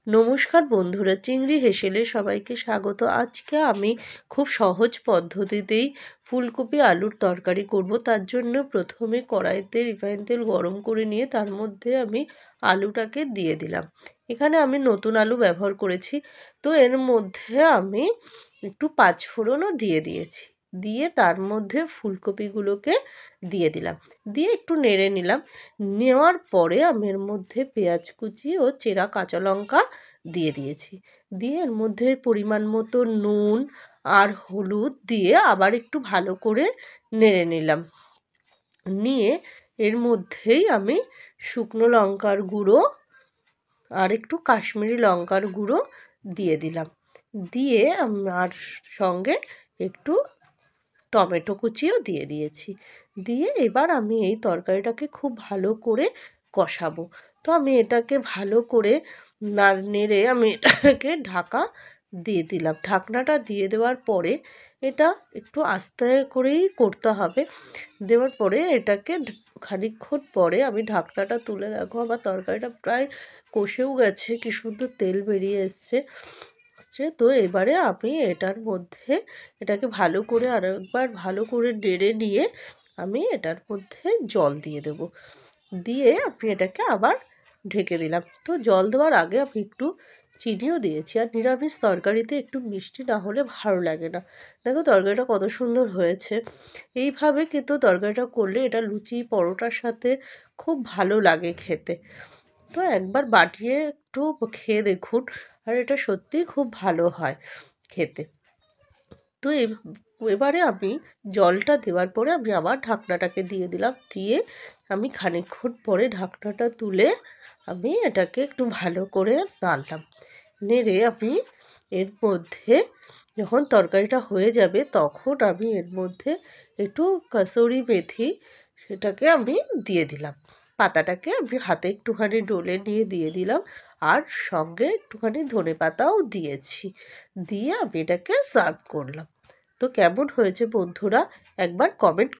নমস্কার বন্ধুরা, চিংড়ি হেসেলে সবাইকে স্বাগত। আজকে আমি খুব সহজ পদ্ধতিতেই ফুলকপি আলুর তরকারি করব। তার জন্য প্রথমে কড়াইতে রিফাইন তেল গরম করে নিয়ে তার মধ্যে আমি আলুটাকে দিয়ে দিলাম। এখানে আমি নতুন আলু ব্যবহার করেছি, তো এর মধ্যে আমি একটু পাঁচফোড়নও দিয়ে দিয়েছি। দিয়ে তার মধ্যে ফুলকপিগুলোকে দিয়ে দিলাম, দিয়ে একটু নেড়ে নিলাম। নেওয়ার পরে আমি এর মধ্যে পেঁয়াজ কুচি ও চেরা কাঁচা লঙ্কা দিয়ে দিয়েছি। দিয়ে এর মধ্যে পরিমাণ মতো নুন আর হলুদ দিয়ে আবার একটু ভালো করে নেড়ে নিলাম। নিয়ে এর মধ্যেই আমি শুকনো লঙ্কার গুঁড়ো আর একটু কাশ্মীরি লঙ্কার গুঁড়ো দিয়ে দিলাম। দিয়ে আর সঙ্গে একটু টমেটো কুচিও দিয়ে দিয়েছি। দিয়ে এবার আমি এই তরকারিটাকে খুব ভালো করে কষাবো। তো আমি এটাকে ভালো করে নেড়ে আমি এটাকে ঢাকা দিয়ে দিলাম। ঢাকনাটা দিয়ে দেওয়ার পরে এটা একটু আস্তে করেই করতে হবে। দেওয়ার পরে এটাকে খানিকক্ষণ পরে আমি ঢাকনাটা তুলে দেখো আমার তরকারিটা প্রায় কষেও গেছে, কি সুন্দর তেল বেরিয়ে এসছে। তো এবারে আমি এটার মধ্যে এটাকে ভালো করে আরেকবার ভালো করে নেড়ে নিয়ে আমি এটার মধ্যে জল দিয়ে দেব। দিয়ে আমি এটাকে আবার ঢেকে দিলাম। তো জল দেওয়ার আগে আমি একটু চিনিও দিয়েছি। আর নিরামিষ তরকারিতে একটু মিষ্টি না হলে ভালো লাগে না। দেখো তরকারিটা কত সুন্দর হয়েছে। এইভাবে কিন্তু তরকারিটা করলে এটা লুচি পরোটার সাথে খুব ভালো লাগে খেতে। তো একবার বাটিয়ে একটু খেয়ে দেখুন, আর এটা সত্যিই খুব ভালো হয় খেতে। তো এবারে আমি জলটা দেওয়ার পরে আমি আবার ঢাকনাটাকে দিয়ে দিলাম। দিয়ে আমি খানিকক্ষণ পরে ঢাকনাটা তুলে আমি এটাকে একটু ভালো করে নাড়লাম। নেড়ে আমি এর মধ্যে যখন তরকারিটা হয়ে যাবে তখন আমি এর মধ্যে একটু কাসুরি মেথি সেটাকে আমি দিয়ে দিলাম। পাতাটাকে আমি হাতে একটুখানি ডলে নিয়ে দিয়ে দিলাম, আর সঙ্গে একটুখানি ধনেপাতাও দিয়েছি। দিয়ে আমি এটাকে সার্ভ করলাম। তো কেমন হয়েছে বন্ধুরা একবার কমেন্ট